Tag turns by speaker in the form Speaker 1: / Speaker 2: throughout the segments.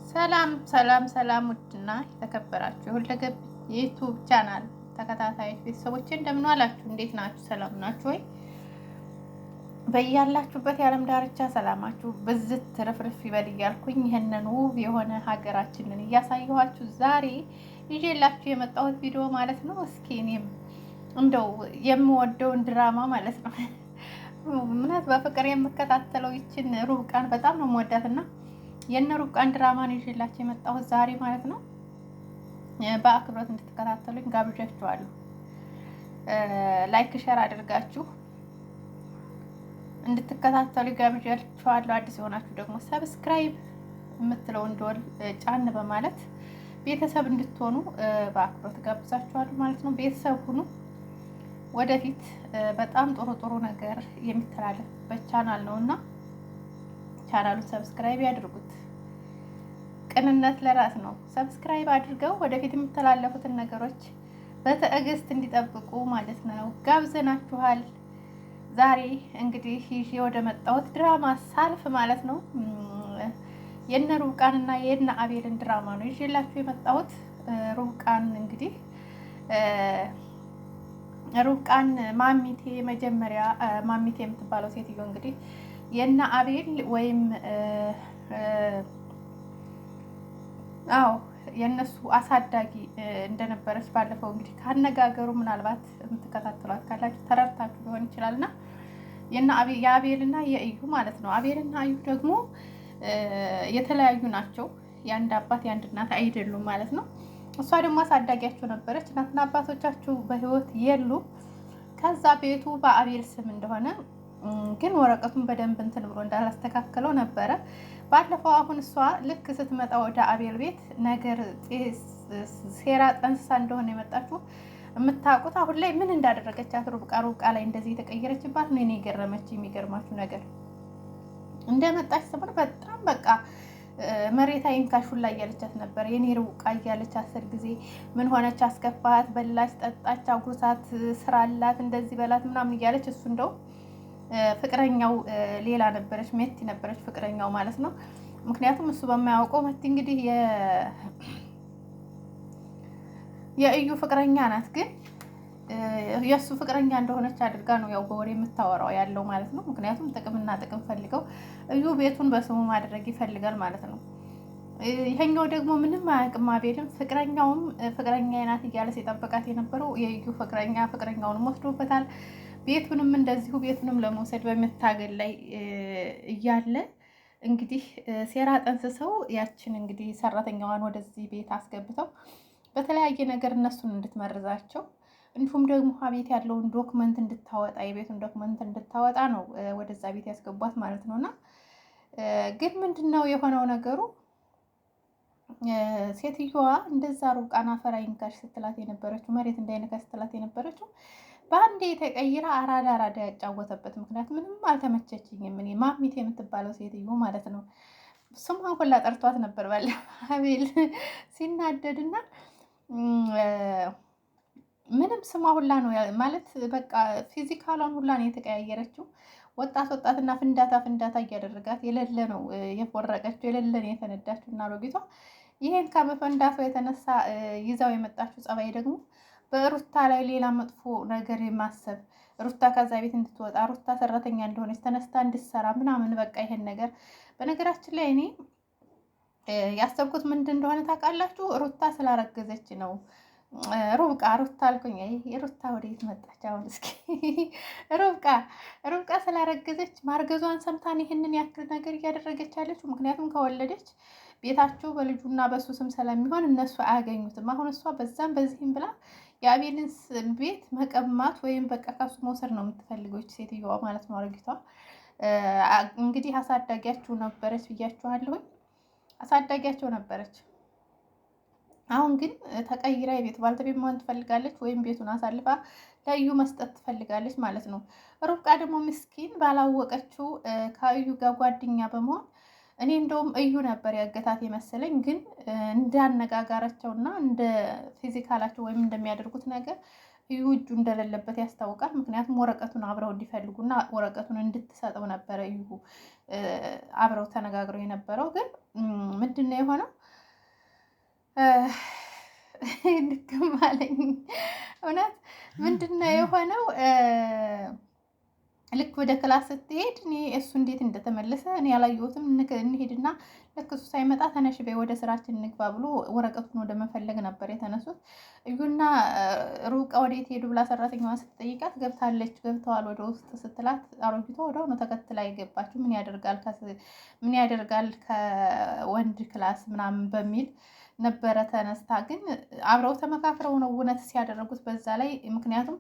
Speaker 1: ሰላም ሰላም ሰላም ውድና የተከበራችሁ ሁለገብ የዩቲዩብ ቻናል ተከታታይ ቤተሰቦቼ እንደምን ዋላችሁ? እንዴት ናችሁ? ሰላም ናችሁ ወይ? በያላችሁበት የዓለም ዳርቻ ሰላማችሁ ብዝት ትርፍርፍ ይበል እያልኩኝ ይህንን ውብ የሆነ ሀገራችንን እያሳየኋችሁ ዛሬ ይዤላችሁ የመጣሁት ቪዲዮ ማለት ነው። እስኪ እኔም እንደው የምወደውን ድራማ ማለት ነው ምናት በፍቅር የምከታተለው ይችን ሩብቃን በጣም ነው የምወዳትና የነ ሩብቃን ድራማን ይዤላችሁ የመጣሁት ዛሬ ማለት ነው። በአክብሮት እንድትከታተሉኝ ጋብዣችኋለሁ። ላይክ ሸር አድርጋችሁ እንድትከታተሉ ጋብዣችኋለሁ። አዲስ የሆናችሁ ደግሞ ሰብስክራይብ የምትለውን ደወል ጫን በማለት ቤተሰብ እንድትሆኑ በአክብሮት ጋብዛችኋለሁ ማለት ነው። ቤተሰብ ሁኑ። ወደፊት በጣም ጥሩ ጥሩ ነገር የሚተላለፍበት ቻናል ነውና ቻናሉን ሰብስክራይብ ያድርጉት። ቅንነት ለራስ ነው። ሰብስክራይብ አድርገው ወደፊት የሚተላለፉትን ነገሮች በትዕግስት እንዲጠብቁ ማለት ነው ጋብዘናችኋል። ዛሬ እንግዲህ ይዤ ወደ መጣሁት ድራማ ሳልፍ ማለት ነው የነ ሩብቃንና የነ አቤልን ድራማ ነው ይዤላችሁ የመጣሁት። ሩብቃን እንግዲህ ሩብቃን ማሚቴ መጀመሪያ ማሚቴ የምትባለው ሴትዮ እንግዲህ የነ አቤል ወይም አዎ የነሱ አሳዳጊ እንደነበረች ባለፈው እንግዲህ ካነጋገሩ ምናልባት የምትከታተሏት ካላችሁ ተረድታችሁ ሊሆን ይችላልና የአቤልና የእዩ ማለት ነው። አቤልና እዩ ደግሞ የተለያዩ ናቸው። የአንድ አባት የአንድ እናት አይደሉም ማለት ነው። እሷ ደግሞ አሳዳጊያቸው ነበረች። እናትና አባቶቻችሁ በህይወት የሉ። ከዛ ቤቱ በአቤል ስም እንደሆነ ግን ወረቀቱን በደንብ እንትን ብሎ እንዳላስተካከለው ነበረ ባለፈው። አሁን እሷ ልክ ስትመጣ ወደ አቤል ቤት ነገር ሴራ ጠንስሳ እንደሆነ የመጣችሁ የምታውቁት አሁን ላይ ምን እንዳደረገቻት ሩብቃ ላይ እንደዚህ የተቀየረችባት ነው። እኔ የገረመች የሚገርማችሁ ነገር እንደመጣች ሰሞን በጣም በቃ መሬት አይንካሽ ሁላ እያለቻት ነበር። የኔ ሩብቃ እያለች 10 ጊዜ ምን ሆነች፣ አስከፋት፣ በላች፣ ጠጣች፣ አጉርሳት፣ ስራ አላት፣ እንደዚህ በላት ምናምን እያለች እሱ እንደው ፍቅረኛው ሌላ ነበረች፣ ሜቲ ነበረች ፍቅረኛው ማለት ነው። ምክንያቱም እሱ በማያውቀው መቲ እንግዲህ የእዩ ፍቅረኛ ናት፣ ግን የእሱ ፍቅረኛ እንደሆነች አድርጋ ነው ያው በወሬ የምታወራው ያለው ማለት ነው። ምክንያቱም ጥቅምና ጥቅም ፈልገው እዩ ቤቱን በስሙ ማድረግ ይፈልጋል ማለት ነው። ይሄኛው ደግሞ ምንም አያውቅም። አቤልም ፍቅረኛውም ፍቅረኛ ናት እያለ ሲጠብቃት የነበረው የእዩ ፍቅረኛውንም ወስዶበታል። ቤቱንም እንደዚሁ ቤቱንም ለመውሰድ በመታገል ላይ እያለ እንግዲህ ሴራ ጠንስሰው ያችን እንግዲህ ሰራተኛዋን ወደዚህ ቤት አስገብተው በተለያየ ነገር እነሱን እንድትመርዛቸው እንዲሁም ደግሞ ቤት ያለውን ዶክመንት እንድታወጣ የቤቱን ዶክመንት እንድታወጣ ነው ወደዛ ቤት ያስገቧት ማለት ነውና ግን ምንድነው የሆነው ነገሩ? ሴትዮዋ እንደዛ ሩብቃን አፈር አይንካሽ ስትላት የነበረችው መሬት እንዳይነካሽ ስትላት የነበረችው በአንዴ ተቀይራ አራዳ ያጫወተበት ምክንያት ምንም አልተመቸችኝም። እኔ ማሚቴ የምትባለው ሴትዮ ማለት ነው ስሟን ሁላ ጠርቷት ነበር ባለ አቤል ሲናደድና ምንም ስሟ ሁላ ነው ማለት በቃ ፊዚካሏን ሁላ ነው የተቀያየረችው። ወጣትና ፍንዳታ እያደረጋት የሌለ ነው የፎረቀችው፣ የሌለ ነው የፈነዳችው። እና ሮጊቷ ይሄን ከመፈንዳቷ የተነሳ ይዛው የመጣችው ጸባይ ደግሞ በሩታ ላይ ሌላ መጥፎ ነገር የማሰብ ሩታ ከዛ ቤት እንድትወጣ ሩታ ሰራተኛ እንደሆነች ተነስታ እንድትሰራ ምናምን በቃ ይሄን ነገር በነገራችን ላይ እኔ ያሰብኩት ምንድን እንደሆነ ታውቃላችሁ? ሩታ ስላረገዘች ነው። ሩብቃ አልኩኝ። ሩታ ወዴት መጣች አሁን? እስኪ ሩብቃ ስላረገዘች ማርገዟን ሰምታን ይህንን ያክል ነገር እያደረገች ያለችው። ምክንያቱም ከወለደች ቤታቸው በልጁና በሱ ስም ስለሚሆን እነሱ አያገኙትም። አሁን እሷ በዛም በዚህም ብላ የአቤልን ቤት መቀማት ወይም በቃ ከሱ መውሰድ ነው የምትፈልገው ሴትዮዋ ማለት ነው። አረጊቷ እንግዲህ አሳዳጊያቸው ነበረች ብያችኋለሁኝ። አሳዳጊያቸው ነበረች። አሁን ግን ተቀይራ የቤት ባልተቤት መሆን ትፈልጋለች፣ ወይም ቤቱን አሳልፋ ለእዩ መስጠት ትፈልጋለች ማለት ነው። ሩብቃ ደግሞ ምስኪን ባላወቀችው ከእዩ ጋር ጓደኛ በመሆን እኔ እንደውም እዩ ነበር ያገታት የመሰለኝ፣ ግን እንዳነጋጋራቸውና እንደ ፊዚካላቸው ወይም እንደሚያደርጉት ነገር እዩ እጁ እንደሌለበት ያስታውቃል። ምክንያቱም ወረቀቱን አብረው እንዲፈልጉና ወረቀቱን እንድትሰጠው ነበረ እዩ አብረው ተነጋግረው የነበረው። ግን ምንድነው የሆነው? ድክም አለኝ እውነት። ምንድን ነው የሆነው? ልክ ወደ ክላስ ስትሄድ እኔ እሱ እንዴት እንደተመለሰ እኔ ያላየሁትም። እንሄድና ልክ እሱ ሳይመጣ ተነሽ በይ ወደ ስራችን እንግባ ብሎ ወረቀቱን ወደ መፈለግ ነበር የተነሱት። እዩና ሩቃ ወዴት ሄዱ ብላ ሰራተኛዋ ስትጠይቃት ገብታለች ገብተዋል ወደ ውስጥ ስትላት አሮጊቷ ወዲያው ነው ተከትላ የገባችው። ምን ያደርጋል ከወንድ ክላስ ምናምን በሚል ነበረ ተነስታ። ግን አብረው ተመካክረው ነው እውነት ሲያደረጉት በዛ ላይ። ምክንያቱም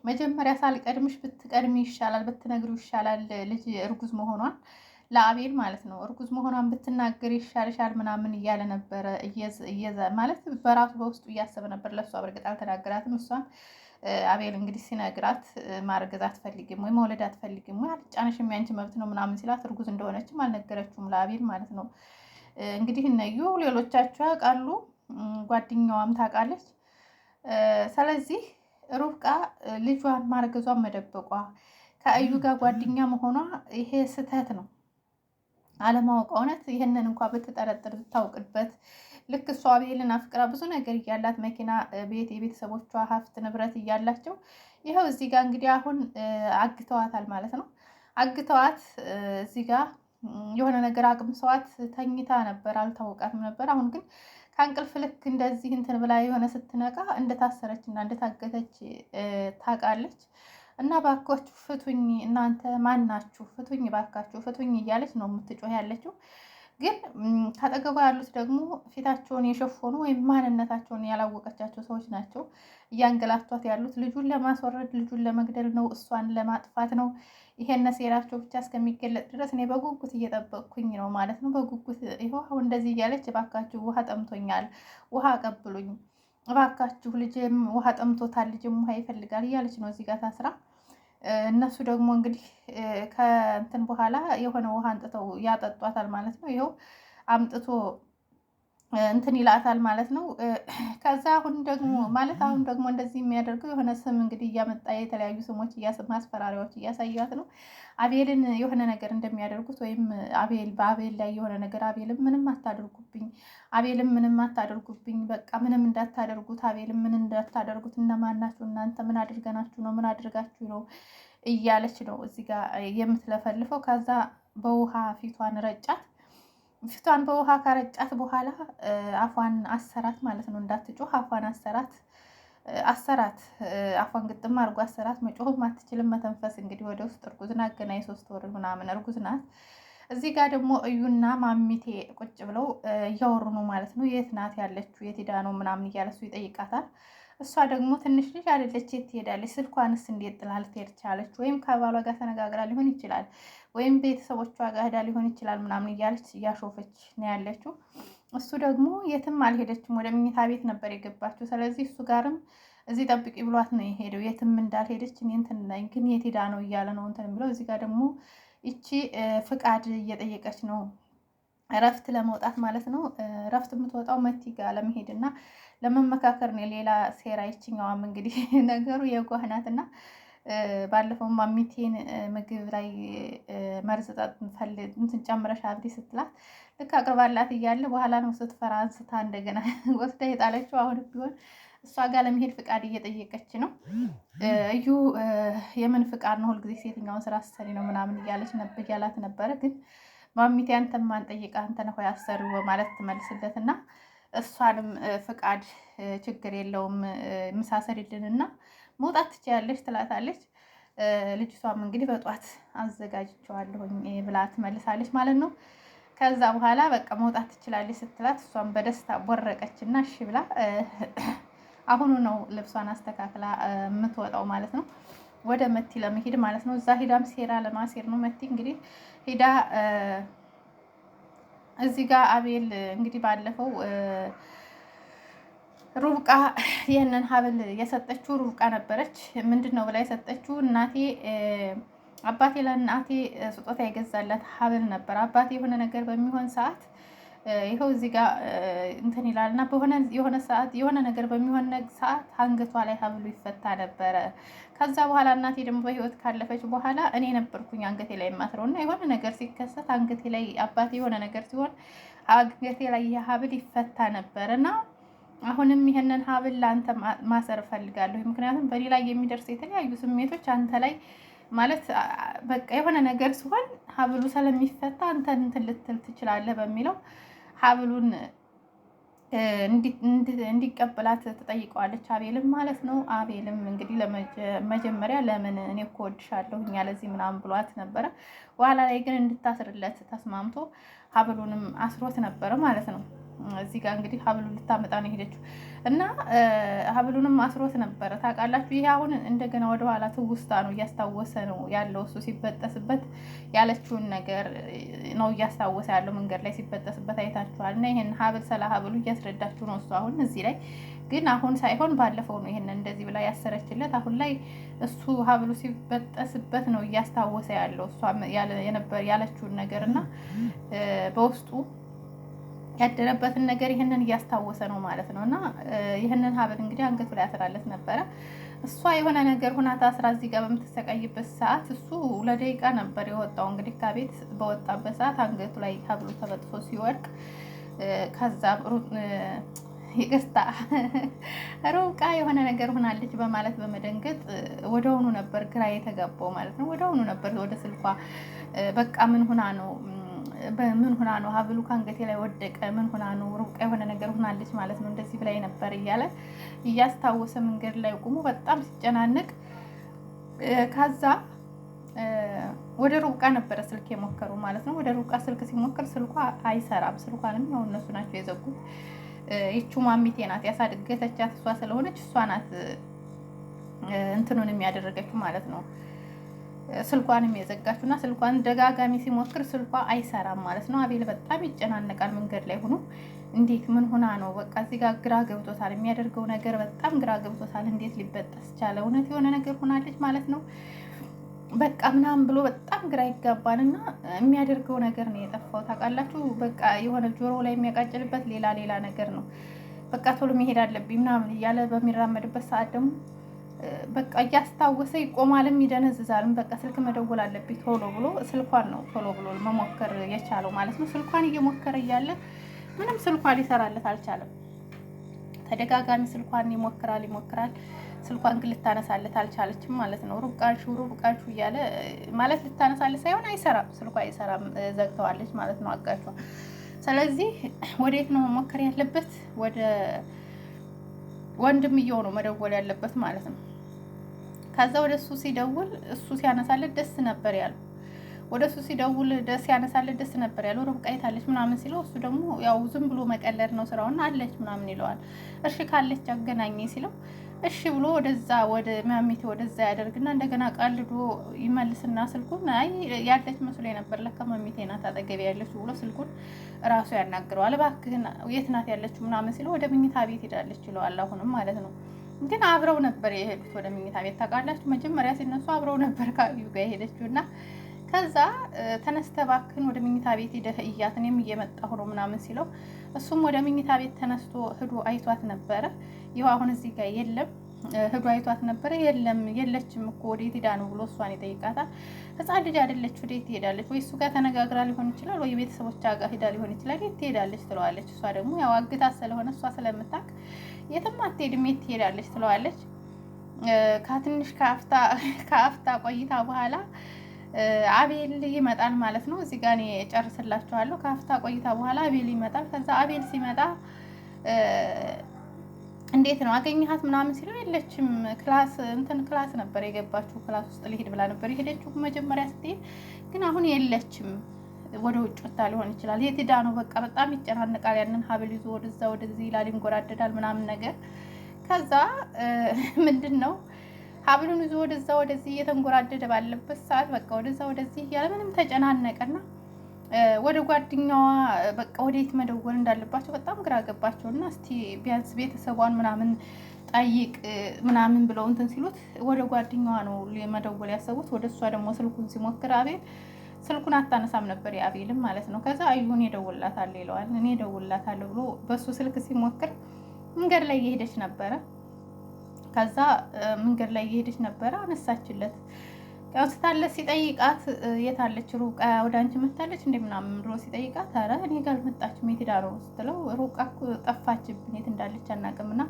Speaker 1: መጀመሪያ ሳልቀድምሽ ብትቀድሚ ይሻላል፣ ብትነግሩ ይሻላል ልጅ እርጉዝ መሆኗን ለአቤል ማለት ነው። እርጉዝ መሆኗን ብትናገር ይሻልሻል ምናምን እያለ ነበረ ማለት በራሱ በውስጡ እያሰበ ነበር። ለእሷ በእርግጥ አልተናገራትም። እሷም አቤል እንግዲህ ሲነግራት ማርገዝ አትፈልግም ወይ መውለድ አትፈልግም ወይ አልጫነሽም ያንቺ መብት ነው ምናምን ሲላት እርጉዝ እንደሆነችም አልነገረችውም ለአቤል ማለት ነው። እንግዲህ እነዩ ሌሎቻቸው ያውቃሉ፣ ጓደኛዋም ታውቃለች። ስለዚህ ሩብቃ ልጇን ማርገዟን መደበቋ ከእዩ ጋር ጓደኛ መሆኗ ይሄ ስህተት ነው። አለማወቅ እውነት ይህንን እንኳ ብትጠረጥር ብታውቅበት። ልክ እሷ አቤልን አፍቅራ ብዙ ነገር እያላት መኪና፣ ቤት፣ የቤተሰቦቿ ሀብት ንብረት እያላቸው ይኸው እዚህ ጋር እንግዲህ አሁን አግተዋታል ማለት ነው። አግተዋት እዚህ ጋር የሆነ ነገር አቅምሰዋት ተኝታ ነበር፣ አልታወቃትም ነበር። አሁን ግን ከእንቅልፍ ልክ እንደዚህ እንትን ብላ የሆነ ስትነቃ እንደታሰረች እና እንደታገተች ታውቃለች። እና ባካችሁ ፍቱኝ፣ እናንተ ማን ናችሁ? ፍቱኝ፣ ባካችሁ ፍቱኝ እያለች ነው የምትጮህ ያለችው። ግን ከአጠገቧ ያሉት ደግሞ ፊታቸውን የሸፈኑ ወይም ማንነታቸውን ያላወቀቻቸው ሰዎች ናቸው እያንገላቷት ያሉት። ልጁን ለማስወረድ ልጁን ለመግደል ነው፣ እሷን ለማጥፋት ነው። ይሄን ሴራቸው ብቻ እስከሚገለጥ ድረስ እኔ በጉጉት እየጠበቅኩኝ ነው ማለት ነው። በጉጉት ይኸው አሁን እንደዚህ እያለች እባካችሁ ውሃ ጠምቶኛል፣ ውሃ አቀብሉኝ፣ እባካችሁ ልጅም ውሃ ጠምቶታል፣ ልጅም ውሃ ይፈልጋል እያለች ነው እዚህ ጋር ታስራ። እነሱ ደግሞ እንግዲህ ከእንትን በኋላ የሆነ ውሃ አንጥተው ያጠጧታል ማለት ነው። ይኸው አምጥቶ እንትን ይላታል ማለት ነው። ከዛ አሁን ደግሞ እንደዚህ የሚያደርገው የሆነ ስም እንግዲህ እያመጣ የተለያዩ ስሞች ማስፈራሪያዎች እያሳያት ነው። አቤልን የሆነ ነገር እንደሚያደርጉት ወይም በአቤል ላይ የሆነ ነገር አቤልም ምንም አታደርጉብኝ፣ አቤልም ምንም አታደርጉብኝ፣ በቃ ምንም እንዳታደርጉት፣ አቤልም ምን እንዳታደርጉት፣ እነማን ናችሁ እናንተ? ምን አድርገናችሁ ነው? ምን አድርጋችሁ ነው? እያለች ነው እዚህ ጋር የምትለፈልፈው። ከዛ በውሃ ፊቷን ረጫት። ፊቷን በውሃ ካረጫት በኋላ አፏን አሰራት ማለት ነው። እንዳትጮህ አፏን አሰራት። አፏን ግጥም አድርጎ አሰራት። መጮህም አትችልም፣ መተንፈስ እንግዲህ ወደ ውስጥ እርጉዝ ናት። ገና የ3 ወር ምናምን እርጉዝ ናት። እዚህ ጋር ደግሞ እዩና ማሚቴ ቁጭ ብለው እያወሩ ነው ማለት ነው። የት ናት ያለችው? የት ሄዳ ነው ምናምን እያለ እሱ ይጠይቃታል። እሷ ደግሞ ትንሽ ልጅ አይደለች የት ትሄዳለች? ስልኳንስ እንዴት ጥላ ልትሄድ ቻለች? ወይም ከባሏ ጋር ተነጋግራ ሊሆን ይችላል፣ ወይም ቤተሰቦቿ ጋር ሄዳ ሊሆን ይችላል ምናምን እያለች እያሾፈች ነው ያለችው። እሱ ደግሞ የትም አልሄደችም፣ ወደ መኝታ ቤት ነበር የገባችው። ስለዚህ እሱ ጋርም እዚህ ጠብቂ ብሏት ነው የሄደው። የትም እንዳልሄደች እኔ እንትን ነኝ ግን የት ሄዳ ነው እያለ ነው እንትን ብለው። እዚህ ጋር ደግሞ ይቺ ፍቃድ እየጠየቀች ነው እረፍት ለመውጣት ማለት ነው። እረፍት የምትወጣው መቲ ጋር ለመሄድ እና ለመመካከር ነው። ሌላ ሴራ ይችኛዋም እንግዲህ ነገሩ የጓህ ናት እና ባለፈው ማሚቴን ምግብ ላይ መርዝ እንትን ጨምረሽ አብዲ ስትላት ልክ አቅርባላት እያለ በኋላ ነው ስትፈራ አንስታ እንደገና ወስዳ የጣለችው። አሁን ቢሆን እሷ ጋር ለመሄድ ፍቃድ እየጠየቀች ነው። እዩ የምን ፍቃድ ነው? ሁልጊዜ ሴትኛውን ስራ ስትሰሪ ነው ምናምን እያላት ነበረ። ግን ማሚቴ አንተን ማን ጠይቃ አንተ ነህ ያሰሪው በማለት ትመልስለት እና እሷንም ፍቃድ ችግር የለውም ምሳ ሰሪልንና መውጣት ትችያለሽ ትላታለች። ልጅቷም እንግዲህ በጧት አዘጋጅቼዋለሁኝ ብላ ትመልሳለች ማለት ነው። ከዛ በኋላ በቃ መውጣት ትችላለች ስትላት እሷም በደስታ ቦረቀች እና እሺ ብላ አሁኑ ነው ልብሷን አስተካክላ የምትወጣው ማለት ነው፣ ወደ መቲ ለመሄድ ማለት ነው። እዛ ሂዳም ሴራ ለማሴር ነው መቲ እንግዲህ ሂዳ እዚህ ጋር አቤል እንግዲህ ባለፈው ሩብቃ ይህንን ሀብል የሰጠችው ሩብቃ ነበረች። ምንድን ነው ብላ የሰጠችው አባቴ ለእናቴ ስጦታ የገዛለት ሀብል ነበር። አባቴ የሆነ ነገር በሚሆን ሰዓት ይኸው እዚህ ጋር እንትን ይላል እና የሆነ ሰዓት የሆነ ነገር በሚሆን ሰዓት አንገቷ ላይ ሀብሉ ይፈታ ነበረ። ከዛ በኋላ እናቴ ደግሞ በህይወት ካለፈች በኋላ እኔ ነበርኩኝ አንገቴ ላይ የማስረው እና የሆነ ነገር ሲከሰት አንገቴ ላይ አባቴ የሆነ ነገር ሲሆን አንገቴ ላይ ይህ ሀብል ይፈታ ነበር እና አሁንም ይሄንን ሀብል ለአንተ ማሰር እፈልጋለሁ። ምክንያቱም በእኔ ላይ የሚደርስ የተለያዩ ስሜቶች አንተ ላይ ማለት በቃ የሆነ ነገር ሲሆን ሀብሉ ስለሚፈታ አንተ እንትን ልትል ትችላለህ በሚለው ሀብሉን እንዲቀበላት ትጠይቀዋለች፣ አቤልም ማለት ነው። አቤልም እንግዲህ ለመጀመሪያ ለምን እኔ እኮ እወድሻለሁ እኛ ለዚህ ምናምን ብሏት ነበረ። በኋላ ላይ ግን እንድታስርለት ተስማምቶ ሀብሉንም አስሮት ነበረ ማለት ነው። እዚህ ጋር እንግዲህ ሀብሉን ልታመጣ ነው የሄደችው እና ሀብሉንም አስሮት ነበረ ታውቃላችሁ። ይሄ አሁን እንደገና ወደኋላ ትውስታ ነው እያስታወሰ ነው ያለው። እሱ ሲበጠስበት ያለችውን ነገር ነው እያስታወሰ ያለው። መንገድ ላይ ሲበጠስበት አይታችኋል። እና ይሄን ሀብል ስለ ሀብሉ እያስረዳችሁ ነው እሱ አሁን እዚህ ላይ ግን አሁን ሳይሆን ባለፈው ነው ይሄን እንደዚህ ብላ ያሰረችለት። አሁን ላይ እሱ ሀብሉ ሲበጠስበት ነው እያስታወሰ ያለው እሷ ያለችውን ነገር እና በውስጡ ያደረበትን ነገር ይህንን እያስታወሰ ነው ማለት ነው። እና ይህንን ሀብል እንግዲህ አንገቱ ላይ ያስራለት ነበረ። እሷ የሆነ ነገር ሁናታ አስራ እዚህ ጋር በምትሰቃይበት ሰዓት እሱ ለደቂቃ ነበር የወጣው። እንግዲህ ከቤት በወጣበት ሰዓት አንገቱ ላይ ሀብሉ ተበጥሶ ሲወድቅ ከዛ ይቅርታ ሩቃ የሆነ ነገር ሆናለች በማለት በመደንገጥ ወደውኑ ነበር ግራ የተጋባው ማለት ነው። ወደውኑ ነበር ወደ ስልኳ በቃ ምን ሆና ነው ሀብሉ ከአንገቴ ላይ ወደቀ፣ ምን ሆና ነው ሩቃ የሆነ ነገር ሆናለች ማለት ነው እንደዚህ ብላይ ነበር እያለ እያስታወሰ መንገድ ላይ ቆሞ በጣም ሲጨናነቅ ከዛ ወደ ሩቃ ነበረ ስልክ የሞከሩ ማለት ነው። ወደ ሩቃ ስልክ ሲሞክር ስልኳ አይሰራም። ስልኳንም ያው እነሱ ናቸው የዘጉት። ይቹ ማሚቴ ናት ያሳድገተቻት እሷ ስለሆነች እሷ ናት እንትኑን የሚያደረገችው ማለት ነው። ስልኳንም የዘጋችው እና ስልኳን ደጋጋሚ ሲሞክር ስልኳ አይሰራም ማለት ነው። አቤል በጣም ይጨናነቃል መንገድ ላይ ሆኖ እንዴት ምን ሆና ነው በቃ እዚህ ጋር ግራ ገብቶታል። የሚያደርገው ነገር በጣም ግራ ገብቶታል። እንዴት ሊበጠስ ቻለ? እውነት የሆነ ነገር ሆናለች ማለት ነው በቃ ምናምን ብሎ በጣም ግራ ይጋባል እና የሚያደርገው ነገር ነው የጠፋው ታውቃላችሁ። በቃ የሆነ ጆሮ ላይ የሚያቃጭልበት ሌላ ነገር ነው። በቃ ቶሎ መሄድ አለብኝ ምናምን እያለ በሚራመድበት ሰዓት ደግሞ በቃ እያስታወሰ ይቆማልም ይደነዝዛልም። በቃ ስልክ መደወል አለብኝ ቶሎ ብሎ ስልኳን ነው ቶሎ ብሎ መሞከር የቻለው ማለት ነው። ስልኳን እየሞከረ እያለ ምንም ስልኳ ሊሰራለት አልቻለም። ተደጋጋሚ ስልኳን ይሞክራል። ስልኳን ግን ልታነሳለት አልቻለችም ማለት ነው። ሩብቃንሹ እያለ ማለት ልታነሳለት ሳይሆን አይሰራም፣ ስልኳ አይሰራም፣ ዘግተዋለች ማለት ነው አጋቿ። ስለዚህ ወዴት ነው መሞከር ያለበት? ወደ ወንድምየው ነው መደወል ያለበት ማለት ነው። ከዛ ወደ እሱ ሲደውል እሱ ሲያነሳለት ደስ ነበር ያለው። ወደ እሱ ሲደውል ሲያነሳለት ደስ ነበር ያለው። ሩብቃ የታለች ምናምን ሲለው እሱ ደግሞ ያው ዝም ብሎ መቀለድ ነው ስራውና አለች ምናምን ይለዋል። እሺ ካለች አገናኘ ሲለው እሺ ብሎ ወደ ማሚቴ ወደዛ ያደርግና እንደገና ቀልዶ ይመልስና ስልኩን አይ ያለች መስሎ ነበር ለካ ማሚቴ ናት አጠገቤ ያለችው ብሎ ስልኩን ራሱ ያናግረዋል። እባክህን የት ናት ያለችው ምናምን ሲለው ወደ መኝታ ቤት ሄዳለች ይለዋል። አሁንም ማለት ነው ግን አብረው ነበር የሄዱት ወደ መኝታ ቤት ታውቃላችሁ። መጀመሪያ ሲነሱ አብረው ነበር ከአቢው ጋር የሄደችው እና ከዛ ተነስተ እባክህን ወደ መኝታ ቤት ሄደህ እያት እኔም እየመጣሁ ነው ምናምን ሲለው እሱም ወደ መኝታ ቤት ተነስቶ ሂዶ አይቷት ነበረ። ይኸው አሁን እዚህ ጋር የለም ሂዶ አይቷት ነበረ። የለችም እኮ ወዴት ሄዳ ነው ብሎ እሷን ይጠይቃታል። ህፃን ልጅ አይደለች ወዴት ትሄዳለች? ወይ እሱ ጋር ተነጋግራ ሊሆን ይችላል፣ ወይ ቤተሰቦቿ ጋር ሄዳ ሊሆን ይችላል። የት ትሄዳለች ትለዋለች። እሷ ደግሞ ያው አግታት ስለሆነ እሷ ስለምታውቅ የትም አትሄድም የት ትሄዳለች ትለዋለች። ከትንሽ ከአፍታ ቆይታ በኋላ አቤል ይመጣል ማለት ነው። እዚህ ጋር እኔ ጨርስላችኋለሁ። ከአፍታ ቆይታ በኋላ አቤል ይመጣል። ከዛ አቤል ሲመጣ እንዴት ነው አገኘሃት ምናምን ሲለው የለችም ክላስ ነበር የገባችው። ክላስ ውስጥ ልሄድ ብላ ነበር የሄደችው መጀመሪያ ስትሄድ፣ ግን አሁን የለችም ወደ ውጭ ወጣ ሊሆን ይችላል። የት ሄዳ ነው? በቃ በጣም ይጨናነቃል። ያንን ሀብል ይዞ ወደዛ ወደዚህ ይላል፣ ይንጎራደዳል ምናምን ነገር። ከዛ ምንድን ነው ሀብሉን ይዞ ወደዛ ወደዚህ እየተንጎራደደ ባለበት ሰዓት በቃ ወደዛ ወደዚህ እያለ ምንም ተጨናነቀና ወደ ጓደኛዋ በቃ ወዴት መደወል እንዳለባቸው በጣም ግራ ገባቸው። እና እስቲ ቢያንስ ቤተሰቧን ምናምን ጠይቅ ምናምን ብለው እንትን ሲሉት ወደ ጓደኛዋ ነው መደወል ያሰቡት። ወደ እሷ ደግሞ ስልኩን ሲሞክር አቤል ስልኩን አታነሳም ነበር የአቤልም ማለት ነው። ከዛ አዩን እደውልላታለሁ ይለዋል። እኔ እደውልላታለሁ ብሎ በሱ ስልክ ሲሞክር መንገድ ላይ እየሄደች ነበረ። ከዛ መንገድ ላይ እየሄደች ነበረ፣ አነሳችለት። ስታለች ሲጠይቃት የታለች ሩቃ ወደ አንቺ መታለች እንዴ ምናምን ብሎ ሲጠይቃት ኧረ እኔ ጋር አልመጣችም የት ሄዳ ነው ስትለው ሩቃ እኮ ጠፋችብን የት እንዳለች አናውቅም እና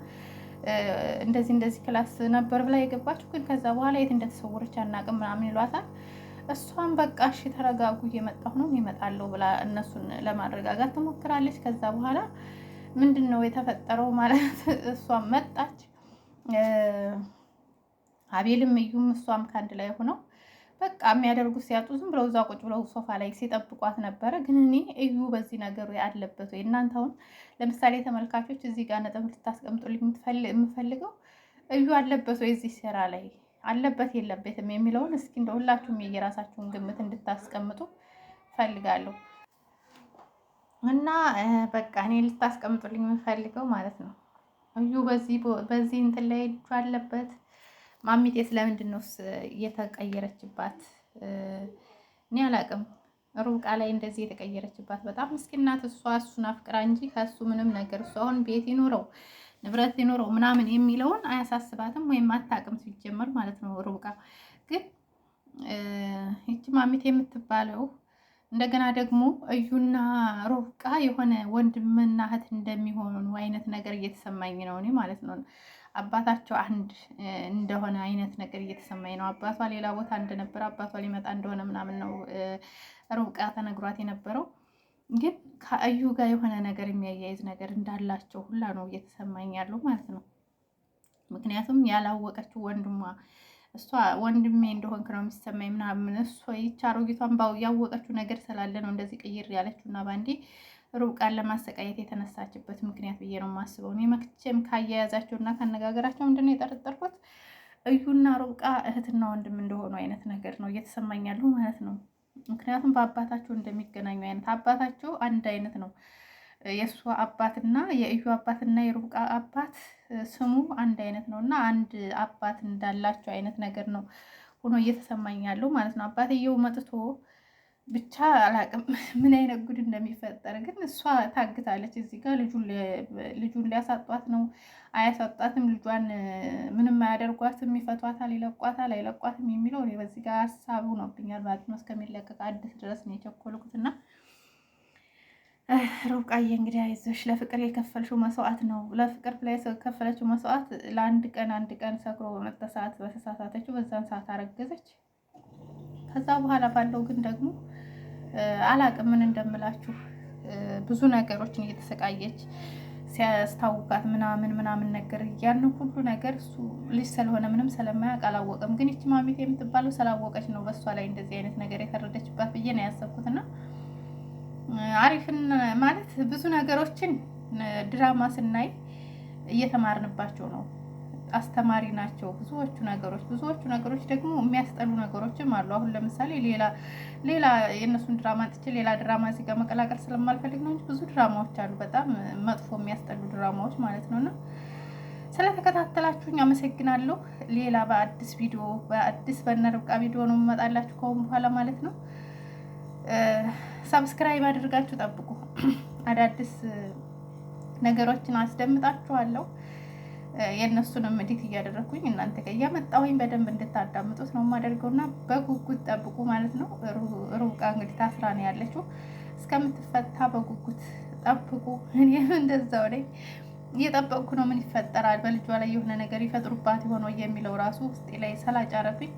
Speaker 1: እንደዚህ ክላስ ነበር ብላ የገባችው ግን ከዛ በኋላ የት እንደተሰወረች አናውቅም ምናምን ይሏታል። እሷም በቃ እሺ ተረጋጉ እየመጣሁ ነው እመጣለሁ ብላ እነሱን ለማረጋጋት ትሞክራለች። ከዛ በኋላ ምንድን ነው የተፈጠረው ማለት እሷም መጣች። አቤልም እዩም እሷም ከአንድ ላይ ሆነው በቃ የሚያደርጉት ሲያጡ ዝም ብለው እዛ ቁጭ ብለው ሶፋ ላይ ሲጠብቋት ነበረ። ግን እኔ እዩ በዚህ ነገሩ ያለበት ወይ እናንተ አሁን ለምሳሌ ተመልካቾች እዚህ ጋር ነጥብ ልታስቀምጡልኝ የምፈልገው እዩ አለበት ወይ እዚህ ስራ ላይ አለበት የለበትም የሚለውን እስኪ እንደ ሁላችሁም የየራሳችሁን ግምት እንድታስቀምጡ ፈልጋለሁ። እና በቃ እኔ ልታስቀምጡልኝ የምፈልገው ማለት ነው እዩ በዚህ እንትን ላይ እጁ አለበት። ማሚቴ ስለምንድን ነው የተቀየረችባት? እኔ አላቅም። ሩቃ ላይ እንደዚህ የተቀየረችባት በጣም ምስኪን ናት። እሷ እሱን አፍቅራ እንጂ ከሱ ምንም ነገር እሱ አሁን ቤት ይኖረው ንብረት ይኖረው ምናምን የሚለውን አያሳስባትም ወይም አታውቅም ሲጀመር ማለት ነው። ሩቃ ግን ይቺ ማሚቴ የምትባለው እንደገና ደግሞ እዩና ሩቃ የሆነ ወንድምና እህት እንደሚሆኑ አይነት ነገር እየተሰማኝ ነው እኔ ማለት ነው። አባታቸው አንድ እንደሆነ አይነት ነገር እየተሰማኝ ነው። አባቷ ሌላ ቦታ እንደነበረ አባቷ ሊመጣ እንደሆነ ምናምን ነው ሩቃ ተነግሯት የነበረው። ግን ከእዩ ጋር የሆነ ነገር የሚያያይዝ ነገር እንዳላቸው ሁላ ነው እየተሰማኝ ያለው ማለት ነው። ምክንያቱም ያላወቀችው ወንድሟ እሷ ወንድሜ እንደሆንክ ነው የሚሰማኝ ምናምን እሷ ይቻ አሮጊቷን ያወቀችው ነገር ስላለ ነው እንደዚህ ቅይር ያለችው እና ባንዴ ሩቃን ለማሰቃየት የተነሳችበት ምክንያት ብዬ ነው የማስበው። እኔ መቼም ካያያዛቸው እና ካነጋገራቸው ምንድነው የጠረጠርኩት እዩና ሩቃ እህትና ወንድም እንደሆኑ አይነት ነገር ነው እየተሰማኝ ያለው ማለት ነው። ምክንያቱም በአባታቸው እንደሚገናኙ አይነት አባታቸው አንድ አይነት ነው። የእሷ አባትና የእዩ አባትና የሩቃ አባት ስሙ አንድ አይነት ነው እና አንድ አባት እንዳላቸው አይነት ነገር ነው ሆኖ እየተሰማኝ ያለው ማለት ነው። አባትየው መጥቶ ብቻ አላቅም ምን አይነት ጉድ እንደሚፈጠር ግን እሷ ታግታለች። እዚህ ጋር ልጁን ሊያሳጧት ነው አያሳጧትም፣ ልጇን ምንም አያደርጓትም፣ ይፈቷታል፣ ይለቋታል፣ አይለቋትም የሚለው እኔ በዚህ ጋር ሀሳብ ሆኖብኛል ማለት ነው። እስከሚለቀቅ አዲስ ድረስ ነው የቸኮልኩትና ሩቃዬ እንግዲህ አይዞሽ፣ ለፍቅር የከፈልሽው መስዋዕት ነው። ለፍቅር ላይ የከፈለችው መስዋዕት ለአንድ ቀን ሰክሮ በመጣ ሰዓት በተሳሳተችው በዛን ሰዓት አረገዘች። ከዛ በኋላ ባለው ግን ደግሞ አላቅም ምን እንደምላችሁ ብዙ ነገሮችን እየተሰቃየች ሲያስታውቃት ምናምን ነገር ያን ሁሉ ነገር እሱ ልጅ ስለሆነ ምንም ስለማያውቅ አላወቀም። ግን ይቺ ማሚቴ የምትባለው ስላወቀች ነው በእሷ ላይ እንደዚህ አይነት ነገር የተረደችባት ብዬ ነው ያሰብኩትና አሪፍን ማለት ብዙ ነገሮችን ድራማ ስናይ እየተማርንባቸው ነው። አስተማሪ ናቸው ብዙዎቹ ነገሮች ደግሞ የሚያስጠሉ ነገሮችም አሉ። አሁን ለምሳሌ ሌላ የእነሱን ድራማ ጥቼ ሌላ ድራማ እዚህ ጋር መቀላቀል ስለማልፈልግ ነው እንጂ ብዙ ድራማዎች አሉ፣ በጣም መጥፎ የሚያስጠሉ ድራማዎች ማለት ነው። እና ስለተከታተላችሁኝ አመሰግናለሁ። ሌላ በአዲስ በእነ ርብቃ ቪዲዮ ነው የምመጣላችሁ ከአሁን በኋላ ማለት ነው። ሰብስክራይብ አድርጋችሁ ጠብቁ። አዳዲስ ነገሮችን አስደምጣችኋለሁ። የእነሱንም እዲት እያደረግኩኝ እናንተ ጋር እያመጣሁኝ በደንብ እንድታዳምጡት ነው የማደርገውና በጉጉት ጠብቁ ማለት ነው። ሩቃ እንግዲህ ታስራ ነው ያለችው። እስከምትፈታ በጉጉት ጠብቁ። እኔም እንደዛው ነኝ እየጠበቅኩ ነው። ምን ይፈጠራል፣ በልጇ ላይ የሆነ ነገር ይፈጥሩባት የሆነው የሚለው ራሱ ውስጤ ላይ ሰላጫረብኝ።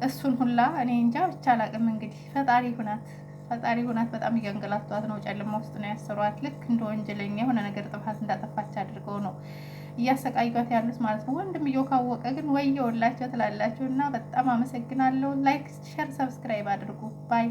Speaker 1: እሱን ሁላ እኔ እንጃ ብቻ አላቅም። እንግዲህ ፈጣሪ ሁናት በጣም እያንገላቷት ነው። ጨለማ ውስጥ ነው ያሰሯት። ልክ እንደ ወንጀለኛ የሆነ ነገር ጥፋት እንዳጠፋች አድርገው ነው እያሰቃዩት ያሉት ማለት ነው። ወንድምየው ካወቀ ግን ወየውላቸው ትላላችሁ። እና በጣም አመሰግናለሁ። ላይክ፣ ሸር፣ ሰብስክራይብ አድርጉ ባይ